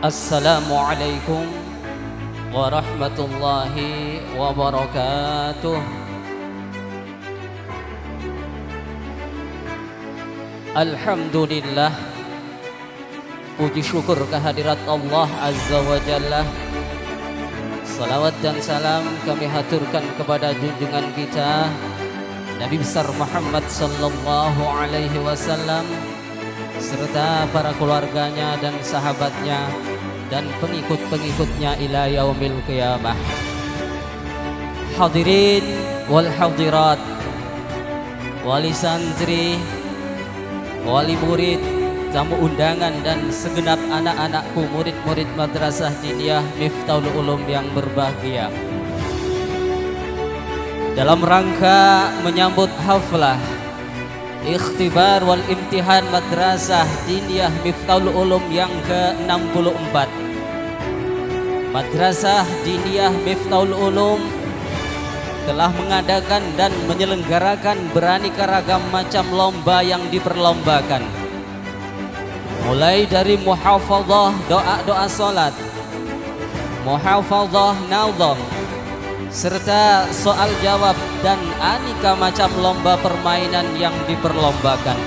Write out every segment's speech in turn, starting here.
Assalamualaikum warahmatullahi wabarakatuh. Alhamdulillah, puji syukur kehadirat Allah Azza wa Jalla. Salawat dan salam kami haturkan kepada junjungan kita Nabi besar Muhammad sallallahu alaihi wasallam serta para keluarganya dan sahabatnya dan pengikut-pengikutnya ila yaumil qiyamah. Hadirin wal hadirat, wali santri, wali murid, tamu undangan dan segenap anak-anakku murid-murid Madrasah Diniyah Miftahul Ulum yang berbahagia. Dalam rangka menyambut haflah ikhtibar wal imtihan Madrasah Diniyah Miftahul Ulum yang ke-64, Madrasah Diniyah Miftahul Ulum telah mengadakan dan menyelenggarakan beraneka ragam macam lomba yang diperlombakan, mulai dari muhafadzah doa-doa salat, muhafadzah nazam, serta soal jawab dan aneka macam lomba permainan yang diperlombakan.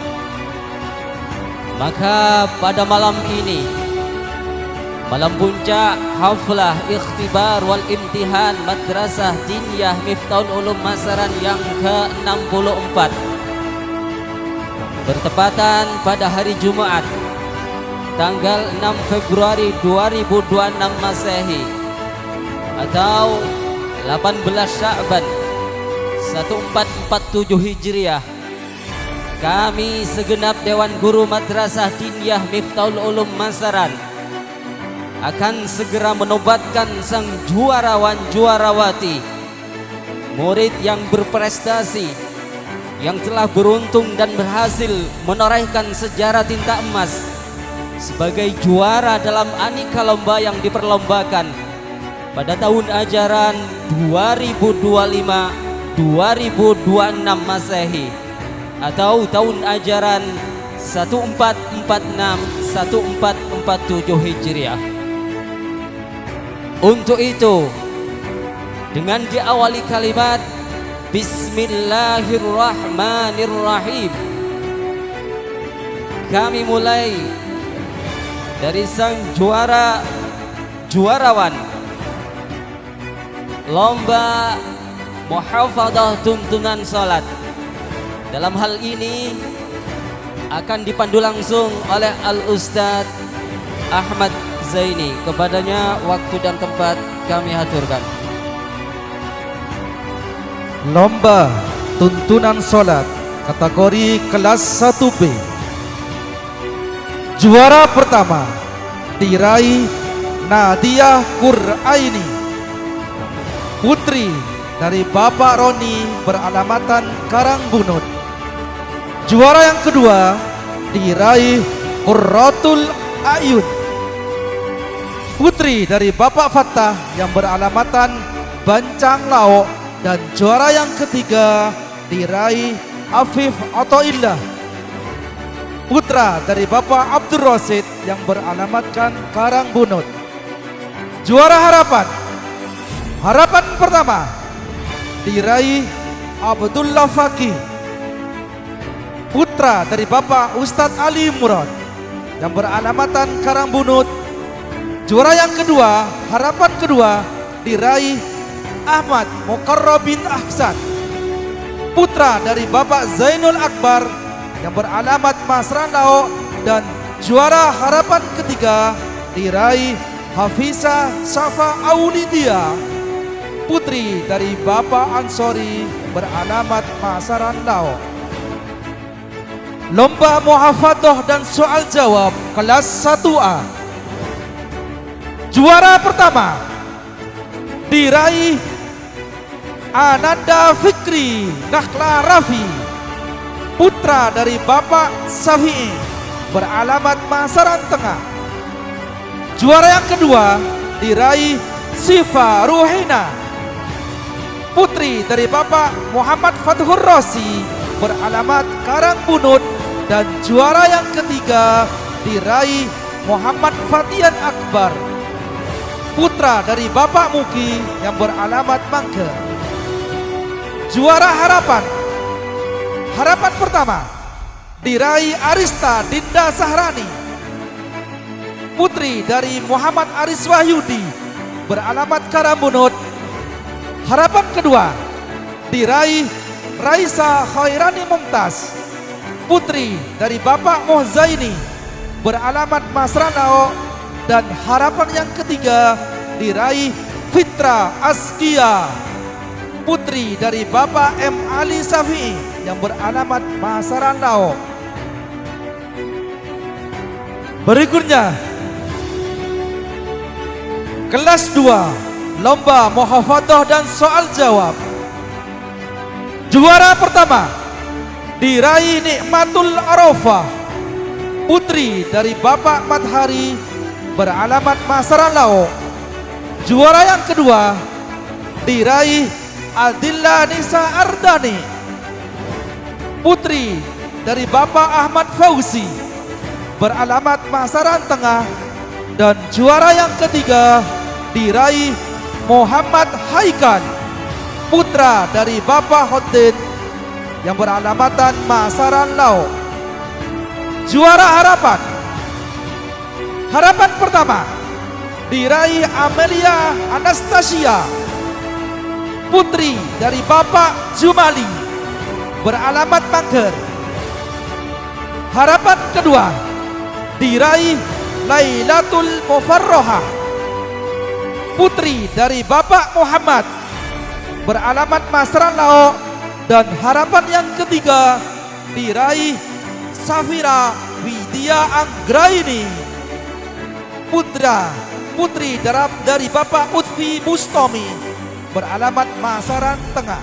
Maka pada malam ini, malam puncak haflah ikhtibar wal imtihan Madrasah Diniyah Miftahul Ulum Masaran yang ke-64, bertepatan pada hari Jumat tanggal 6 Februari 2026 Masehi atau 18 Sya'ban 1447 Hijriah, kami segenap Dewan Guru Madrasah Diniyah Miftahul Ulum Masaran akan segera menobatkan sang juarawan juarawati, murid yang berprestasi, yang telah beruntung dan berhasil menorehkan sejarah tinta emas sebagai juara dalam aneka lomba yang diperlombakan pada tahun ajaran 2025-2026 Masehi atau tahun ajaran 1446-1447 Hijriah. Untuk itu, dengan diawali kalimat Bismillahirrahmanirrahim, kami mulai dari sang juarawan lomba muhafadzah tuntunan salat. Dalam hal ini akan dipandu langsung oleh Al-Ustadz Ahmad Zaini. Kepadanya waktu dan tempat kami haturkan. Lomba tuntunan salat kategori kelas 1B. Juara pertama diraih Nadia Quraini, putri dari Bapak Roni beralamatan Karangbunut. Juara yang kedua diraih Qurratul Ayun, putri dari Bapak Fattah yang beralamatan Bancang Laok. Dan juara yang ketiga diraih Afif Athaillah, putra dari Bapak Abdul Rasid yang beralamatkan Karangbunut. Juara harapan pertama diraih Abdullah Fakih, putra dari Bapak Ustadz Ali Murad yang beralamatan Karangbunut. Juara yang kedua, harapan kedua diraih Ahmad Mukarrabin Ahsan, putra dari Bapak Zainul Akbar yang beralamat Masran Laok. Dan juara harapan ketiga diraih Hafizah Safa Aulidia, putri dari Bapak Ansori beralamat Masaran Laok. Lomba muhafadzah dan soal jawab kelas 1A. Juara pertama diraih Ananda Fikri Nakhla Rafi, putra dari Bapak Syafi'i beralamat Masaran Tengah. Juara yang kedua diraih Sifa Ruhina, putri dari Bapak Muhammad Fathur Rosi beralamat Karangbunut. Dan juara yang ketiga diraih Muhammad Fatian Akbar, putra dari Bapak Muki yang beralamat Mangke. Juara harapan. Harapan pertama diraih Arista Dinda Sahrani, putri dari Muhammad Aris Wahyudi, beralamat Karambunut. Harapan kedua diraih Raisa Khairani Mumtaz, putri dari Bapak Mohzaini, beralamat Masranao. Dan harapan yang ketiga diraih Fitra Askia, putri dari Bapak M. Ali Safi'i yang beralamat Masarandao. Berikutnya kelas 2 lomba muhafadzah dan soal jawab. Juara pertama diraih Nikmatul Arafah, putri dari Bapak Madhari, beralamat Masarandao. Juara yang kedua diraih Adillah Nisa Ardani, putri dari Bapak Ahmad Fauzi, beralamat Masaran Tengah. Dan juara yang ketiga diraih Muhammad Haikan, putra dari Bapak Hoddin yang beralamatan Masaran Lau. Juara harapan. Harapan pertama diraih Amelia Anastasia, putri dari Bapak Jumali, beralamat Mangger. Harapan kedua diraih Lailatul Mufarrohah, putri dari Bapak Muhammad, beralamat Masran Lao. Dan harapan yang ketiga diraih Safira Widya Anggraini, putri dari Bapak Utfi Bustomi, beralamat Masaran Tengah.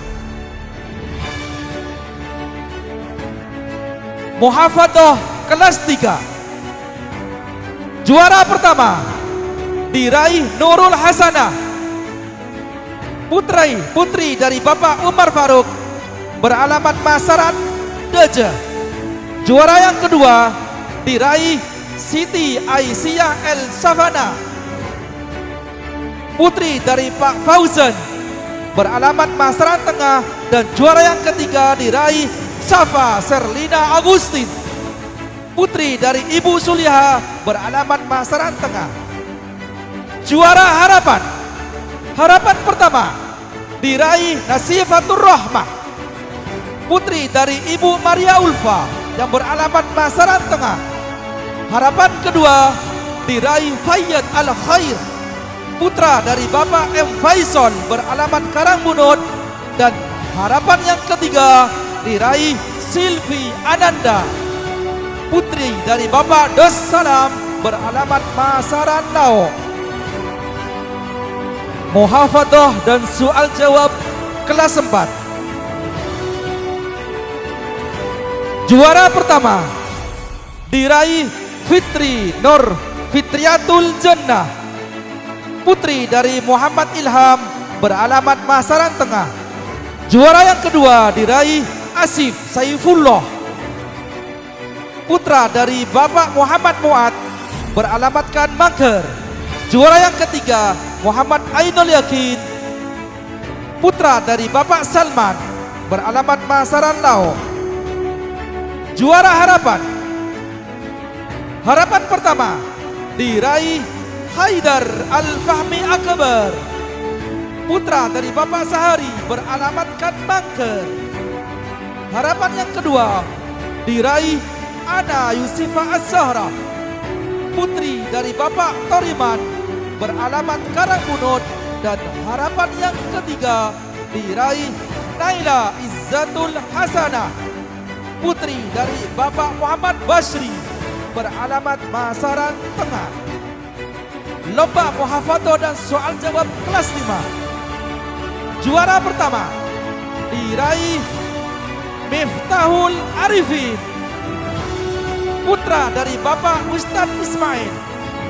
Muhafadzah kelas 3. Juara pertama diraih Nurul Hasanah, putri dari Bapak Umar Faruk, beralamat Masaran Deja. Juara yang kedua diraih Siti Aisyah El Savana, putri dari Pak Fauzan, beralamat Masaran Tengah. Dan juara yang ketiga diraih Safa Serlina Agustin, putri dari Ibu Suliha, beralamat Masaran Tengah. Juara harapan. Harapan pertama diraih Nasifatur Rahmah, putri dari Ibu Maria Ulfa yang beralamat Masaran Tengah. Harapan kedua diraih Fayyad Al-Khair, putra dari Bapak M. Faisal, beralamat Karangbunut. Dan harapan yang ketiga diraih Silvi Ananda, putri dari Bapak Dos Salam, beralamat Masaran Lao. Muhafadzah dan soal jawab kelas 4. Juara pertama diraih Fitri Nur Fitriatul Jannah, putri dari Muhammad Ilham, beralamat Masaran Tengah. Juara yang kedua diraih Asif Saifullah, putra dari Bapak Muhammad Muad, beralamatkan Mangker. Juara yang ketiga Muhammad Ainul Yakin, putra dari Bapak Salman, beralamat Masaran Lao. Juara harapan. Harapan pertama diraih Haidar Al-Fahmi Akbar, putra dari Bapak Sahari, beralamatkan Mangker. Harapan yang kedua diraih Ana Yusifa Az-Zahra, putri dari Bapak Toriman, beralamat Karangbunut. Dan harapan yang ketiga diraih Naila Izzatul Hasanah, putri dari Bapak Muhammad Basri, beralamat Masaran Tengah. Lomba muhafadzah dan soal jawab kelas 5. Juara pertama diraih Miftahul Arifin, putra dari Bapak Ustadz Ismail,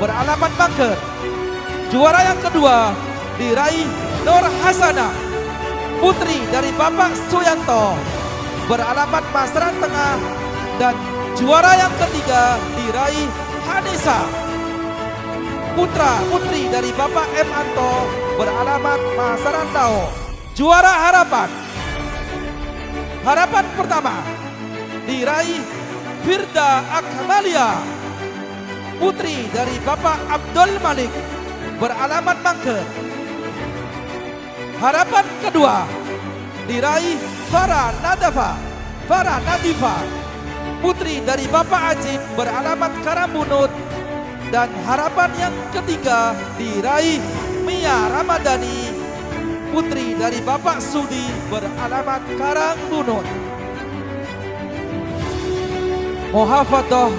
beralamat Mangker. Juara yang kedua diraih Nur Hasanah, putri dari Bapak Suyanto, beralamat Masaran Tengah. Dan juara yang ketiga diraih Hanisa putra putri dari Bapak M. Anto beralamat Masaran Lao. Juara harapan. Harapan pertama diraih Firda Akmalia, putri dari Bapak Abdul Malik beralamat Mangker. Harapan kedua diraih Farah Nadifa, putri dari Bapak Ajib beralamat Karambunut. Dan harapan yang ketiga diraih Mia Ramadhani, putri dari Bapak Sudi beralamat Karangbunut. Muhafadah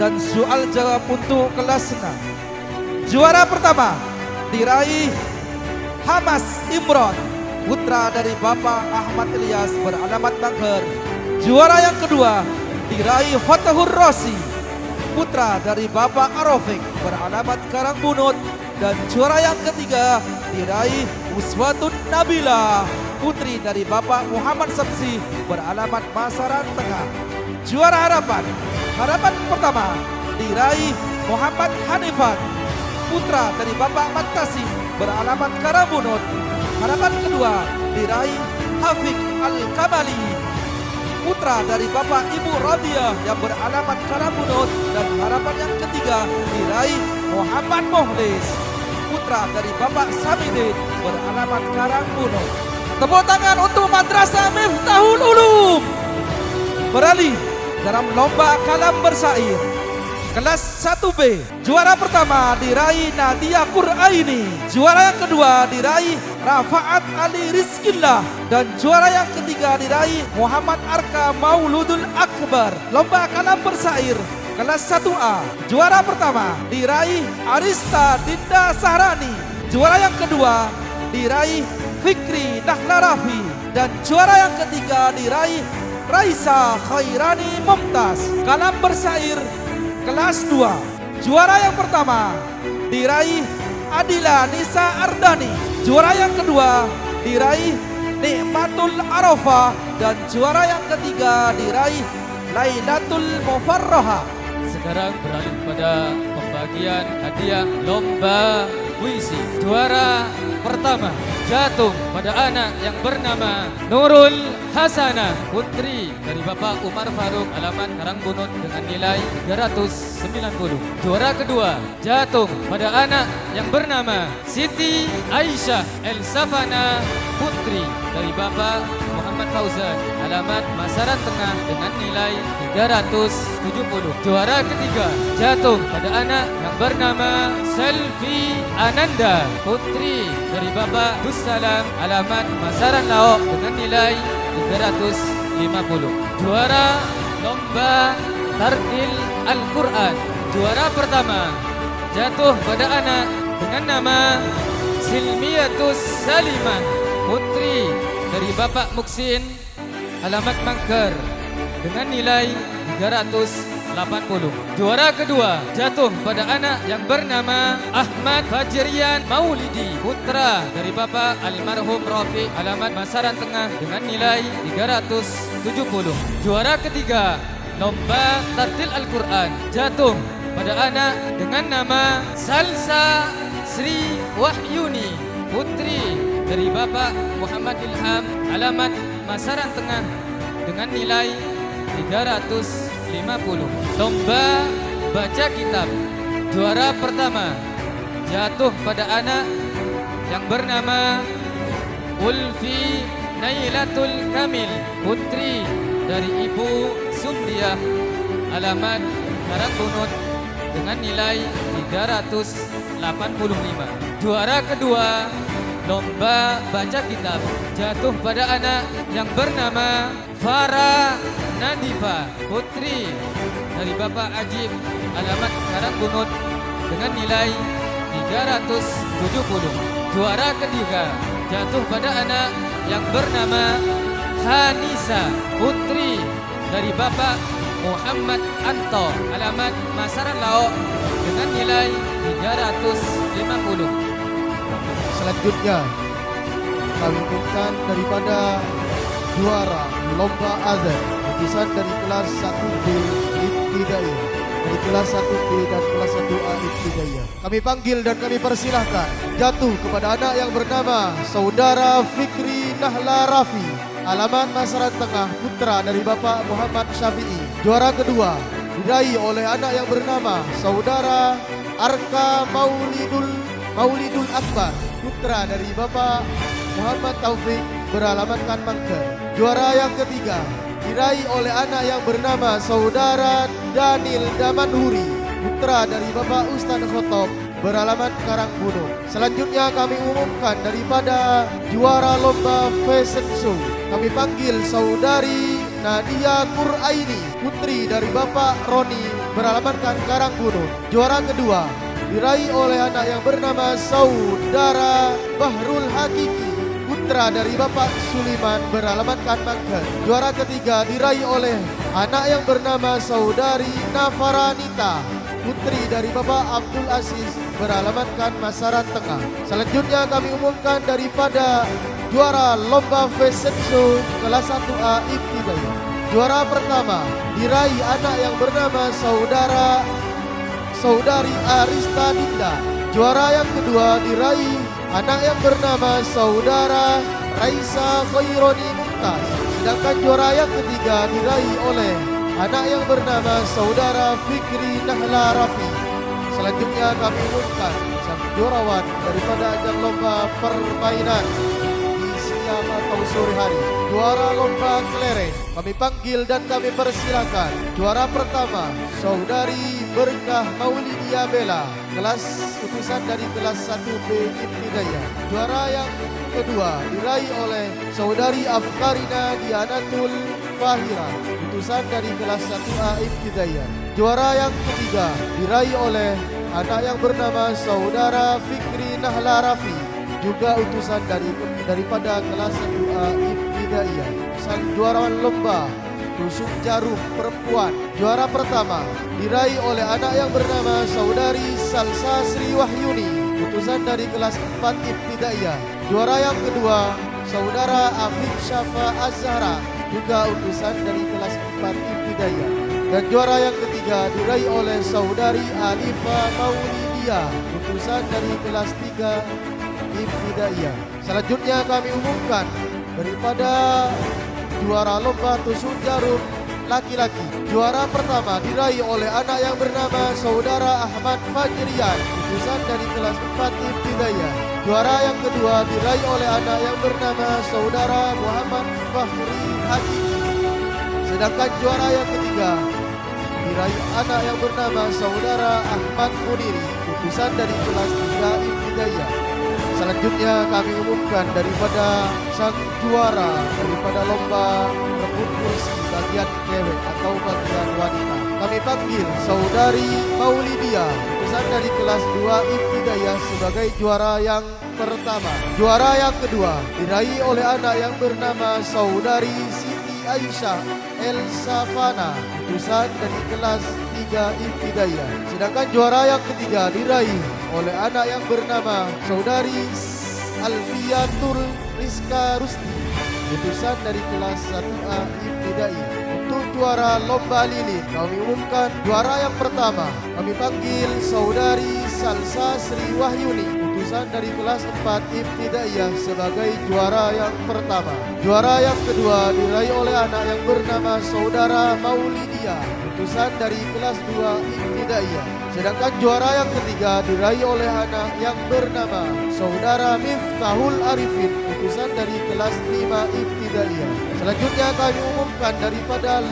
dan soal jawab untuk kelas 6. Juara pertama diraih Hamas Imron, putra dari Bapak Ahmad Ilyas beralamat Bangker. Juara yang kedua diraih Fatahur Rosi, putra dari Bapak Arofik beralamat Karangbunut. Dan juara yang ketiga diraih Uswatun Nabila, putri dari Bapak Muhammad Samsi beralamat Masaran Tengah. Juara harapan. Harapan pertama diraih Muhammad Hanifan, putra dari Bapak Matasi beralamat Karambunut. Harapan kedua diraih Hafiq Al-Kamali, putra dari Bapak Ibu Radiah yang beralamat Karambunut. Dan harapan yang ketiga diraih Muhammad Muhlis, putra dari Bapak Samidin beralamat Karangbunut. Tepuk tangan untuk Madrasah Miftahul Ulum. Beralih dalam lomba kalam bersair kelas 1B. Juara pertama diraih Nadia Quraini. Juara yang kedua diraih Rafaat Ali Rizkillah. Dan juara yang ketiga diraih Muhammad Arka Mauludul Akbar. Lomba kalam bersair kelas 1A. Juara pertama diraih Arista Dinda Sahrani. Juara yang kedua diraih Fikri Nahla Rafi. Dan juara yang ketiga diraih Raisa Khairani Mumtaz. Kalam bersair kelas 2. Juara yang pertama diraih Adila Nisa Ardani. Juara yang kedua diraih Nikmatul Arafah. Dan juara yang ketiga diraih Lailatul Mufarroha. Sekarang beralih pada pembagian hadiah lomba puisi. Juara pertama jatuh pada anak yang bernama Nurul Hasanah, putri dari Bapak Umar Faruk, alamat Karangbunut dengan nilai 390. Juara kedua jatuh pada anak yang bernama Siti Aisyah El Safana, putri dari Bapak Muhammad Fauzan, alamat Masaran Tengah dengan nilai 370. Juara ketiga jatuh pada anak yang bernama Selvi Ananda, putri dari Bapak Dussalam, alamat Masaran Laok dengan nilai 350. Juara lomba tartil Al-Quran. Juara pertama jatuh pada anak dengan nama Silmiatus Salimah, putri dari Bapak Muksin, alamat Mangker dengan nilai 380. Juara kedua jatuh pada anak yang bernama Ahmad Fajrian Maulidi, putra dari Bapak Almarhum Rafiq, alamat Masaran Tengah dengan nilai 370. Juara ketiga lomba tartil Al-Quran jatuh pada anak dengan nama Salsa Sri Wahyuni, putri dari Bapak Muhammad Ilham, alamat Masaran Tengah dengan nilai 350. Lomba baca kitab. Juara pertama jatuh pada anak yang bernama Ulfi Nailatul Kamil, putri dari Ibu Sumriyah, alamat Karangbunut dengan nilai 385. Juara kedua lomba baca kitab jatuh pada anak yang bernama Farah Nadifa, putri dari Bapak Ajib, alamat Karangbunut dengan nilai 370. Juara ketiga jatuh pada anak yang bernama Hanisa, putri dari Bapak Muhammad Anto, alamat Masaran Laok dengan nilai 350. Selanjutnya kami umumkan daripada juara lomba azan lukisan dari kelas 1B Ibtidaiyah dari kelas 1B dan kelas 1A ibtidaiyah. Kami panggil dan kami persilahkan jatuh kepada anak yang bernama Saudara Fikri Nahla Rafi, alamat Masaran Tengah, putra dari Bapak Muhammad Syafi'i. Juara kedua diraih oleh anak yang bernama Saudara Arka Maulidul Akbar, putra dari Bapak Muhammad Taufik, beralamatkan Mangker. Juara yang ketiga diraih oleh anak yang bernama Saudara Daniel Damanhuri, putra dari Bapak Ustadz Khotob, beralamat Karangbunung. Selanjutnya kami umumkan daripada juara lomba fashion show. Kami panggil Saudari Nadia Quraini, putri dari Bapak Roni, beralamatkan Karangbunung. Juara kedua diraih oleh anak yang bernama Saudara Bahrul Hakiki, putra dari Bapak Suliman, beralamatkan Mangker. Juara ketiga diraih oleh anak yang bernama Saudari Nafaranita, putri dari Bapak Abdul Aziz, beralamatkan Masaran Tengah. Selanjutnya kami umumkan daripada juara lomba fashion show kelas 1A ibtidaiyah. Juara pertama diraih anak yang bernama Saudari Arista Dinda. Juara yang kedua diraih anak yang bernama Saudara Raisa Khaironi Mumtaz. Sedangkan juara yang ketiga diraih oleh anak yang bernama Saudara Fikri Nahla Rafi. Selanjutnya kami umumkan sang juarawan daripada ajang lomba permainan di siang atau sore hari. Juara lomba kelereng kami panggil dan kami persilakan. Juara pertama Saudari Berkah Maulidia Bella, kelas utusan dari kelas 1B ibtidaiyah. Juara yang kedua diraih oleh Saudari Afkarina Dianatul Fahira, utusan dari kelas 1A ibtidaiyah. Juara yang ketiga diraih oleh anak yang bernama Saudara Fikri Nahla Rafi, juga utusan daripada kelas 1A ibtidaiyah. Sang juarawan lomba tusuk jarum perempuan. Juara pertama diraih oleh anak yang bernama Saudari Salsa Sri Wahyuni, utusan dari kelas 4 ibtidaiyah. Juara yang kedua Saudara Afif Syafa Az-Zahra, juga utusan dari kelas 4 ibtidaiyah. Dan juara yang ketiga diraih oleh Saudari Alifa Maulidia, utusan dari kelas 3 ibtidaiyah. Selanjutnya kami umumkan daripada juara lomba tusuk jarum laki-laki. Juara pertama diraih oleh anak yang bernama Saudara Ahmad Fajrian, utusan dari kelas 4 ibtidaiyah. Juara yang kedua diraih oleh anak yang bernama Saudara Muhammad Fahri Hakiki. Sedangkan juara yang ketiga diraih anak yang bernama Saudara Ahmad Muniri, utusan dari kelas 3 ibtidaiyah. Selanjutnya kami umumkan daripada sang juara daripada lomba rebut kursi bagian cewek atau bagian wanita. Kami panggil Saudari Maulidia, utusan dari kelas 2 ibtidaiyah, sebagai juara yang pertama. Juara yang kedua diraih oleh anak yang bernama Saudari Siti Aisyah El Safana, utusan dari kelas 3 ibtidaiyah. Sedangkan juara yang ketiga diraih oleh anak yang bernama Saudari Alfiatul Rizka Rusdi, utusan dari kelas 1A ibtidaiyah. Untuk juara lomba lilin kami umumkan juara yang pertama kami panggil Saudari Salsa Sri Wahyuni, utusan dari kelas 4 ibtidaiyah, sebagai juara yang pertama. Juara yang kedua diraih oleh anak yang bernama Saudara Maulidia, utusan dari kelas 2 ibtidaiyah. Sedangkan juara yang ketiga diraih oleh anak yang bernama Saudara Miftahul Arifin, utusan dari kelas 5 ibtidaiyah. Selanjutnya kami umumkan daripada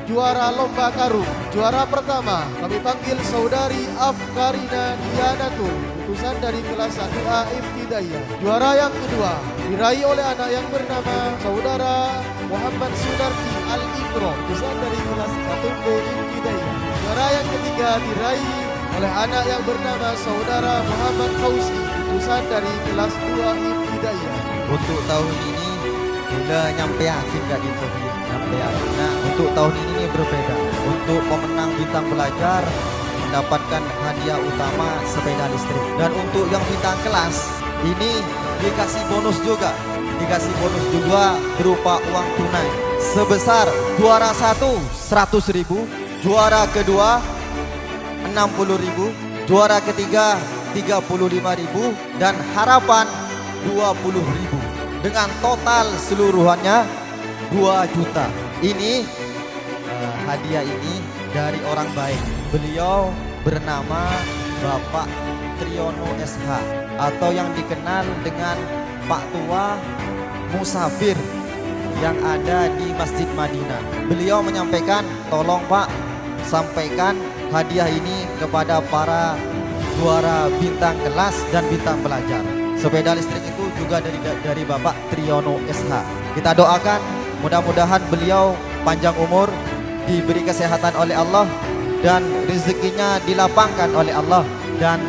juara lomba karung. Juara pertama kami panggil Saudari Afkarina Dianatul, utusan dari kelas 1A ibtidaiyah. Juara yang kedua diraih oleh anak yang bernama Saudara Muhammad Sunarti Al-Ikro, utusan dari kelas 1B ibtidaiyah. Juara yang ketiga diraih oleh anak yang bernama Saudara Muhammad Fauzi, utusan dari kelas 2 ibtidaiyah. Untuk tahun ini udah nyampe akhir gak di interview, nyampe akhir. Nah, untuk tahun ini berbeda. Untuk pemenang bintang pelajar mendapatkan hadiah utama sepeda listrik. Dan untuk yang bintang kelas ini dikasih bonus juga. Dikasih bonus juga berupa uang tunai sebesar juara 1 100.000, juara kedua 60.000, juara ketiga 35.000 dan harapan 20.000. Dengan total seluruhannya 2 juta. Ini hadiah ini dari orang baik. Beliau bernama Bapak Triyono SH atau yang dikenal dengan Pak Tua Musafir yang ada di Masjid Madinah. Beliau menyampaikan, tolong Pak, sampaikan hadiah ini kepada para juara bintang kelas dan bintang pelajar. Sepeda listrik itu juga dari Bapak Triyono SH. Kita doakan mudah-mudahan beliau panjang umur, diberi kesehatan oleh Allah dan rezekinya dilapangkan oleh Allah dan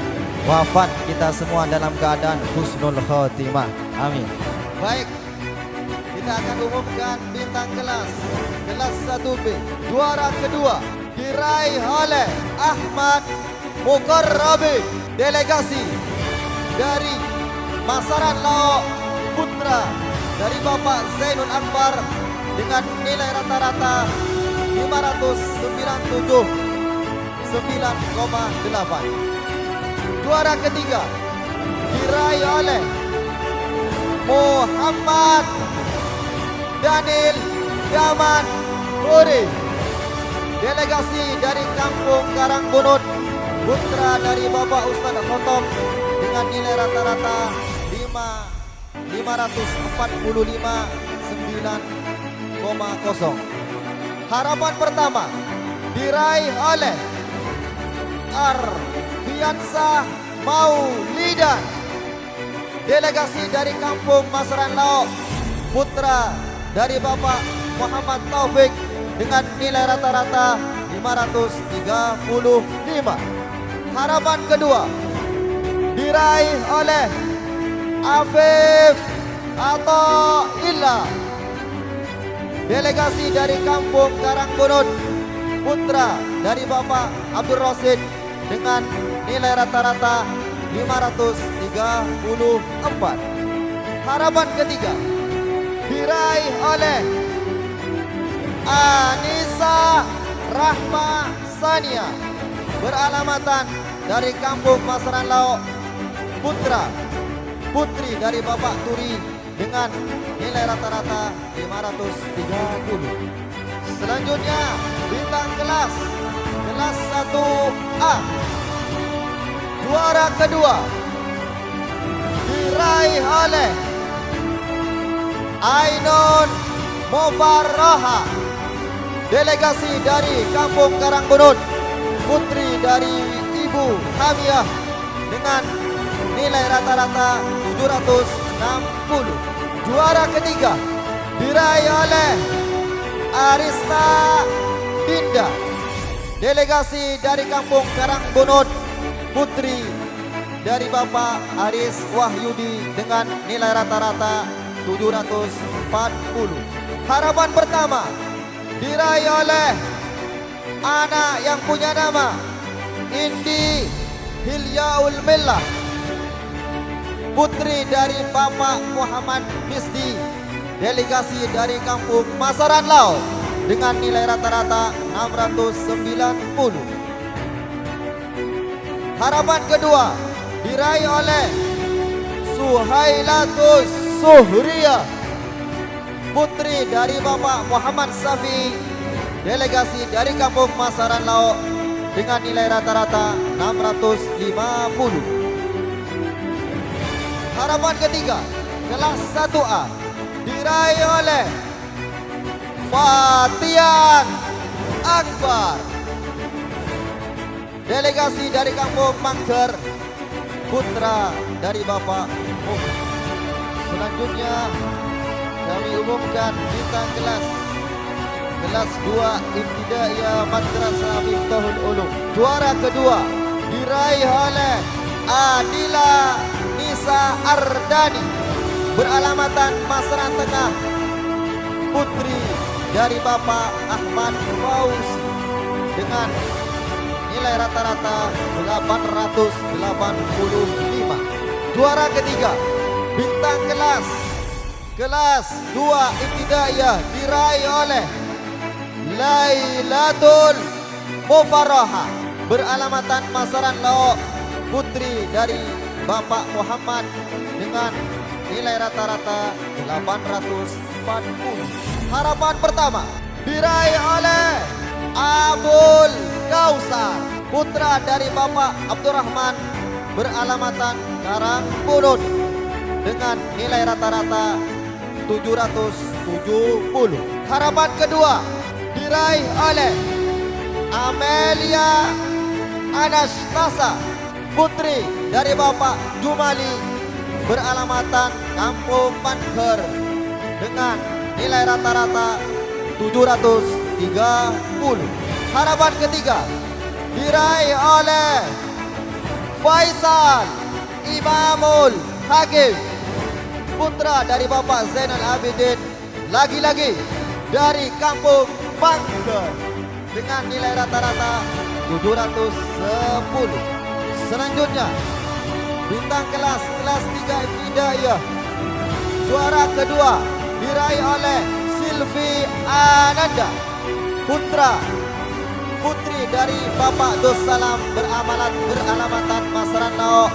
wafat kita semua dalam keadaan husnul khotimah. Amin. Baik, kita akan umumkan bintang kelas 1B. Juara kedua diraih oleh Ahmad Mukarrabi, delegasi dari Masaran Lao Putra dari Bapak Zainul Akbar dengan nilai rata-rata 597,9,8. Juara ketiga diraih oleh Muhammad Daniel Yaman Huri, delegasi dari Kampung Karangbunut, putra dari Bapak Ustadz Khotom dengan nilai rata-rata 545,9,0. Harapan pertama diraih oleh Arfiansa Maulidan, delegasi dari Kampung Masaran Lao, putra dari Bapak Muhammad Taufik dengan nilai rata-rata 535. Harapan kedua diraih oleh Afif atau Illa, delegasi dari Kampung Karangbunut, putra dari Bapak Abdul Rosid dengan nilai rata-rata 534. Harapan ketiga diraih oleh Anissa Rahma Sania, beralamatan dari Kampung Masaran Lao, putri dari Bapak Turi dengan nilai rata-rata 530. Selanjutnya bintang kelas 1A. Juara kedua diraih oleh Ainun Mufarroha, delegasi dari Kampung Karangbunut, putri dari Ibu Hamiyah dengan nilai rata-rata 760. Juara ketiga diraih oleh Arista Dinda, delegasi dari Kampung Karangbunut, putri dari Bapak Aris Wahyudi dengan nilai rata-rata 740. Harapan pertama diraih oleh anak yang punya nama Indi Hilyaul Millah, putri dari Bapak Muhammad Misdi, delegasi dari Kampung Masaran Lao dengan nilai rata-rata 690. Harapan kedua diraih oleh Suhailatus Suhriyah, putri dari Bapak Muhammad Safi, delegasi dari Kampung Masaran Lao dengan nilai rata-rata 650. Harapan ketiga kelas 1A diraih oleh Fatian Akbar, delegasi dari Kampung Mangger, putra dari Bapak Muhammad. Selanjutnya kami umumkan bintang kelas 2 Ibtidaiyah Madrasah Miftahul Ulum. Juara kedua diraih oleh Adila Nisa Ardani, beralamatan Masaran Tengah, putri dari Bapak Ahmad Fauzi dengan nilai rata-rata 885. Juara ketiga bintang kelas 2 Ibtidaiyah diraih oleh Lailatul Mufarroha, Beralamatan Masaran Laok, putri dari Bapak Muhammad dengan nilai rata-rata 840. Harapan pertama diraih oleh Abul Kausar, putra dari Bapak Abdurrahman, beralamatan Karangbunut dengan nilai rata-rata 770. Harapan kedua diraih oleh Amelia Anastasia, putri dari Bapak Jumali, beralamatan Kampung Panker dengan nilai rata-rata 730. Harapan ketiga diraih oleh Faisal Imamul Hakim, putra dari Bapak Zainal Abidin, lagi-lagi dari Kampung Panker dengan nilai rata-rata 710. Selanjutnya bintang kelas 3 Ibtidaiyah, juara kedua diraih oleh Silvi Ananda, putri dari Bapak Dos Salam, beralamatan Masaran Laok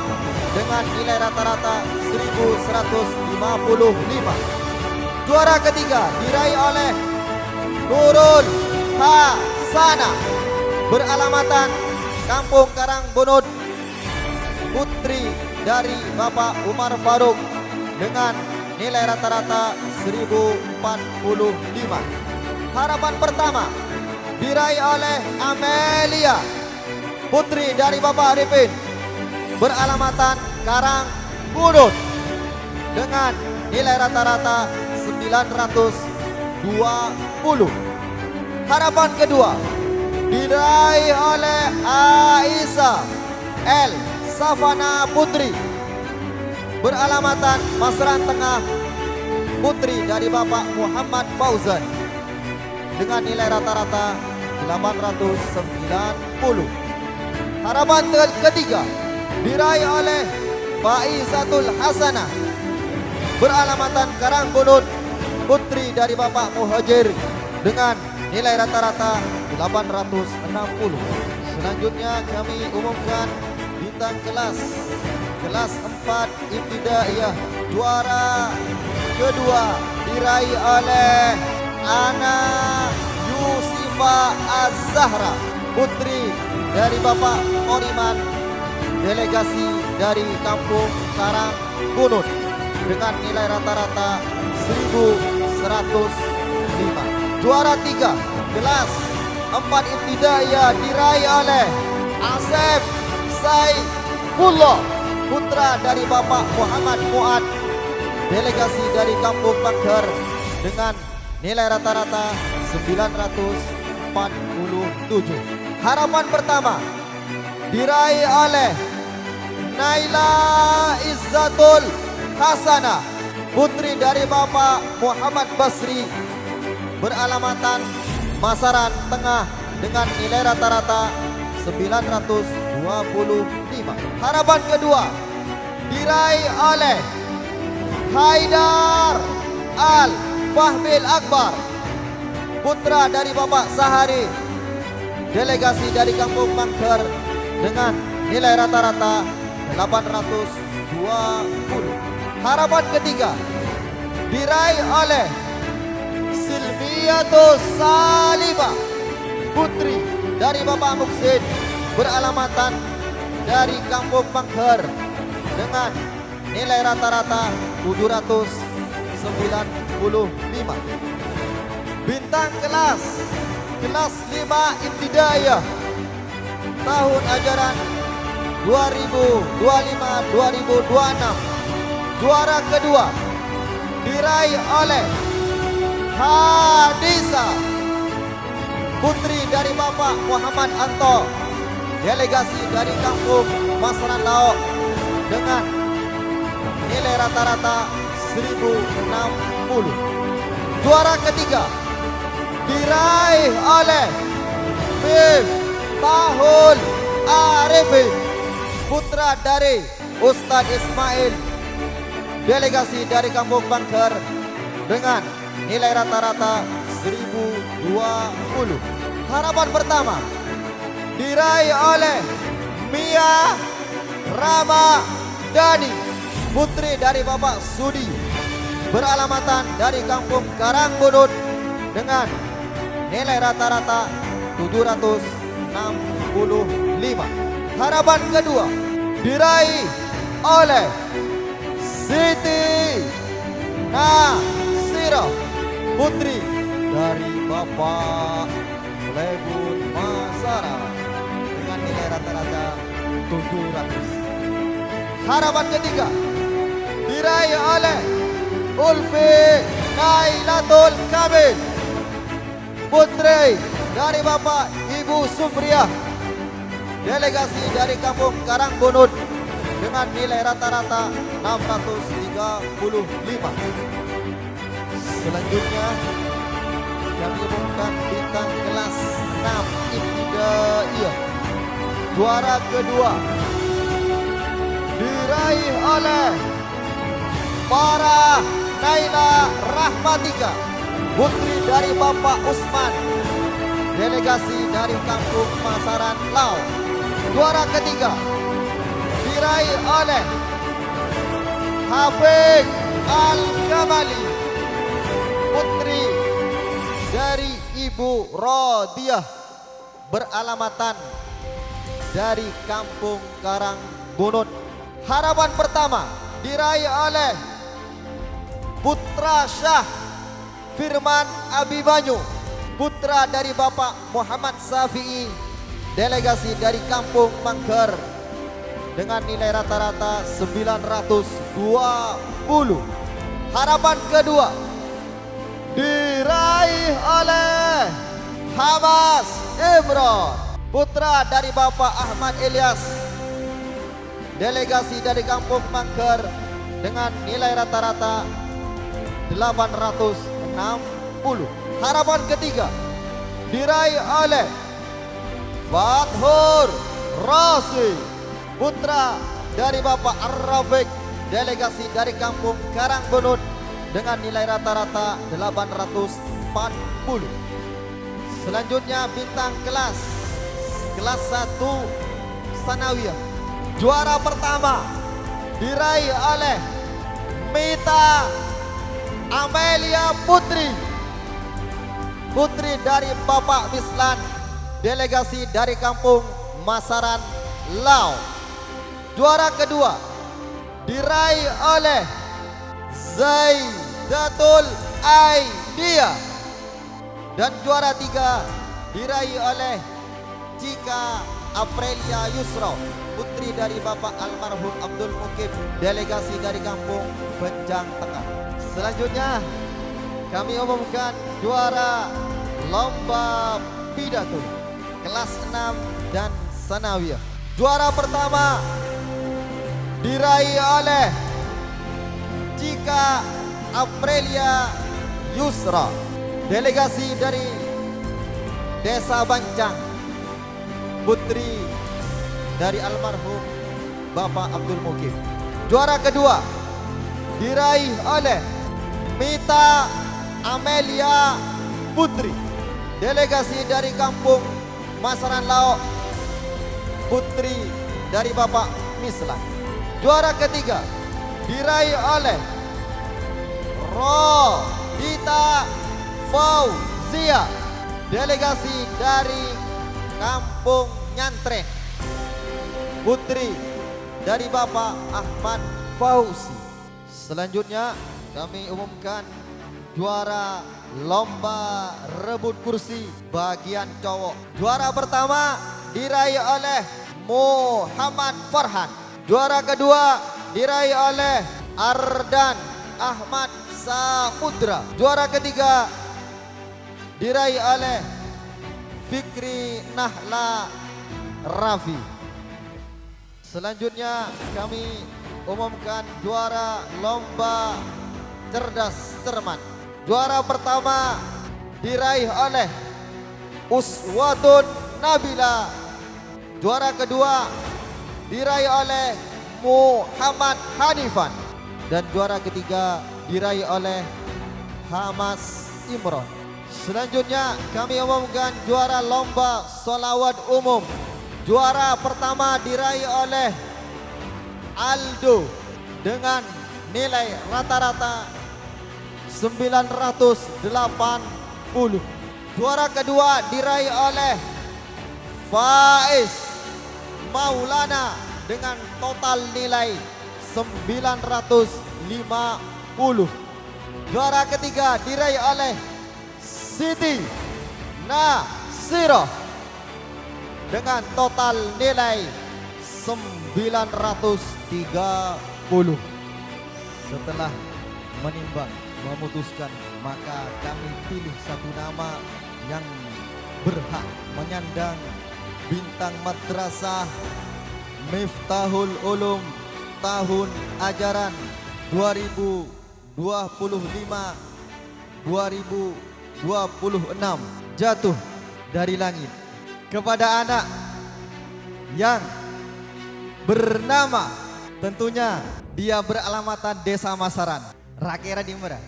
dengan nilai rata-rata 1155. Juara ketiga diraih oleh Nurul Hasana, beralamatan Kampung Karangbunut, putri dari Bapak Umar Faruk dengan nilai rata-rata 1045. Harapan pertama diraih oleh Amelia, putri dari Bapak Arifin, beralamatan Karangbunut dengan nilai rata-rata 920. Harapan kedua diraih oleh Aisyah L. Safana, putri beralamatan Masaran Tengah, putri dari Bapak Muhammad Fauzan dengan nilai rata-rata 890. Harapan ketiga diraih oleh Faizatul Hasanah, beralamatan Karangbunut, putri dari Bapak Muhajir dengan nilai rata-rata 860. Selanjutnya kami umumkan bintang kelas 4 Ibtidaiyah, juara kedua diraih oleh Ana Yusifa Az-Zahra, putri dari Bapak Oriman, delegasi dari Kampung Karangbunut dengan nilai rata-rata 1105. Juara 3 kelas 4 Ibtidaiyah diraih oleh Asep Saifullah, putra dari Bapak Muhammad Fuad, delegasi dari Kampung Panker dengan nilai rata-rata 947. Harapan pertama diraih oleh Naila Izzatul Hasanah, putri dari Bapak Muhammad Basri, beralamatan Masaran Tengah dengan nilai rata-rata 925. Harapan kedua diraih oleh Haidar Al Fahmil Akbar, putra dari Bapak Sahari, delegasi dari Kampung Panker dengan nilai rata-rata 820. Harapan ketiga diraih oleh Silviatus Salimah, putri dari Bapak Muksin, beralamatan dari Kampung Panker dengan nilai rata-rata 795. Bintang kelas 5 Ibtidaiyah, tahun ajaran 2025-2026, juara kedua diraih oleh Hadisa, putri dari Bapak Muhammad Anto, delegasi dari Kampung Masaran Laok dengan nilai rata-rata 1060. Juara ketiga diraih oleh Miftahul Arifin, putra dari Ustadz Ismail, delegasi dari Kampung Panker dengan nilai rata-rata 1020. Harapan pertama diraih oleh Mia Ramadhani, putri dari Bapak Sudi, beralamatan dari Kampung Karangbunut dengan nilai rata-rata 765. Harapan kedua diraih oleh Siti Nasirah, putri dari Bapak Lebun Masara dengan nilai rata-rata 700. Harapan ketiga diraih oleh Ulfi Nailatul Kamil, putri dari Bapak Ibu Sumriyah, delegasi dari Kampung Karangbunut dengan nilai rata-rata 635. Selanjutnya kami umumkan bintang kelas 6 ibtidaiyah. Juara kedua diraih oleh Farah Naila Rahmatika, putri dari Bapak Usman, delegasi dari Kampung Masaran Lau. Juara ketiga diraih oleh Hafiz Al-Kamali, putri dari Ibu Rodiah, beralamatan dari Kampung Karangbunut. Harapan pertama diraih oleh Putra Syah Firman Abimanyu, putra dari Bapak Muhammad Safi'i, delegasi dari Kampung Mangker dengan nilai rata-rata 920. Harapan kedua diraih oleh Hamas Imron, putra dari Bapak Ahmad Ilyas, delegasi dari Kampung Mangker dengan nilai rata-rata 860. Harapan ketiga diraih oleh Fathur Rasi, putra dari Bapak Ar-Rafiq, delegasi dari Kampung Karangbunut dengan nilai rata-rata 840. Selanjutnya bintang kelas 1 Sanawiyah. Juara pertama diraih oleh Mita Amelia Putri, putri dari Bapak Mislan, delegasi dari Kampung Masaran Lau. Juara kedua diraih oleh Zaidatul Aidia, dan juara tiga diraih oleh Cika Aprelia Yusra, putri dari Bapak almarhum Abdul Mukib, delegasi dari Kampung Benjang Tengah. Selanjutnya kami umumkan juara lomba pidato kelas 6 dan Sanawiyah. Juara pertama diraih oleh Cika Aprelia Yusra, delegasi dari Desa Bancang, putri dari almarhum Bapak Abdul Mukib. Juara kedua diraih oleh Mita Amelia Putri, delegasi dari Kampung Masaran Lau, putri dari Bapak Mislan. Juara ketiga diraih oleh Rodita Fauzia, delegasi dari Kampung Nyantren, putri dari Bapak Ahmad Fauzi. Selanjutnya kami umumkan juara lomba rebut kursi bagian cowok. Juara pertama diraih oleh Muhammad Farhan. Juara kedua diraih oleh Ardan Ahmad Samudra. Juara ketiga diraih oleh Fikri Nahla Rafi. Selanjutnya kami umumkan juara lomba cerdas cermat. Juara pertama diraih oleh Uswatun Nabila. Juara kedua diraih oleh Muhammad Hanifan, dan juara ketiga diraih oleh Hamas Imron. Selanjutnya kami umumkan juara lomba sholawat umum. Juara pertama diraih oleh Aldo dengan nilai rata-rata 980. Juara kedua diraih oleh Faiz Maulana dengan total nilai 950. Juara ketiga diraih oleh Siti Nasiro dengan total nilai 930. Setelah menimbang, memutuskan, maka kami pilih satu nama yang berhak menyandang bintang madrasah Miftahul Ulum tahun ajaran 2025-2026 jatuh dari langit kepada anak yang bernama, tentunya dia beralamatan Desa Masaran, Rakera di mana?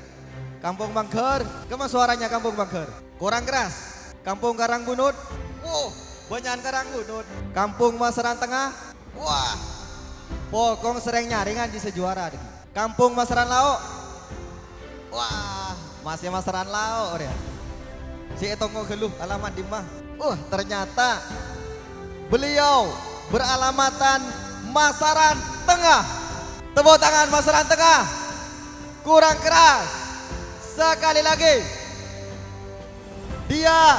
Kampung Mangker. Kemana suaranya Kampung Mangker? Kurang keras. Kampung Karangbunut. Wow, banyak Karangbunut. Kampung Masaran Tengah. Wah, pokong sering nyaringan di sejuara. Kampung Masaran Lauk. Wah, masih Masaran Lauk ya. Si Etongo Geluh alamat di mah. Ternyata beliau beralamatan Masaran Tengah. Tepuk tangan Masaran Tengah. Kurang keras. Sekali lagi. Dia.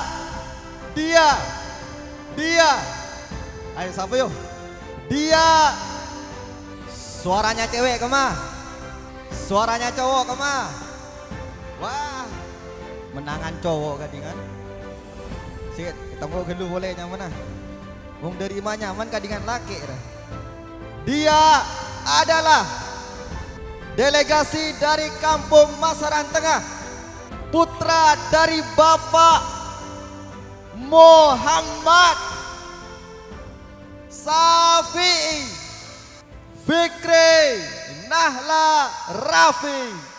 Ayo siapa yuk? Dia. Suaranya cewek kemah? Suaranya cowok kemah? Wah, menangan cowok kadingan. Sik, kita mau gelu boleh nyaman ah. Wong dari mana nyaman kadingan laki. Dia adalah delegasi dari Kampung Masaran Tengah, putra dari Bapak Muhammad Safi'i Fikri Nahla Rafi.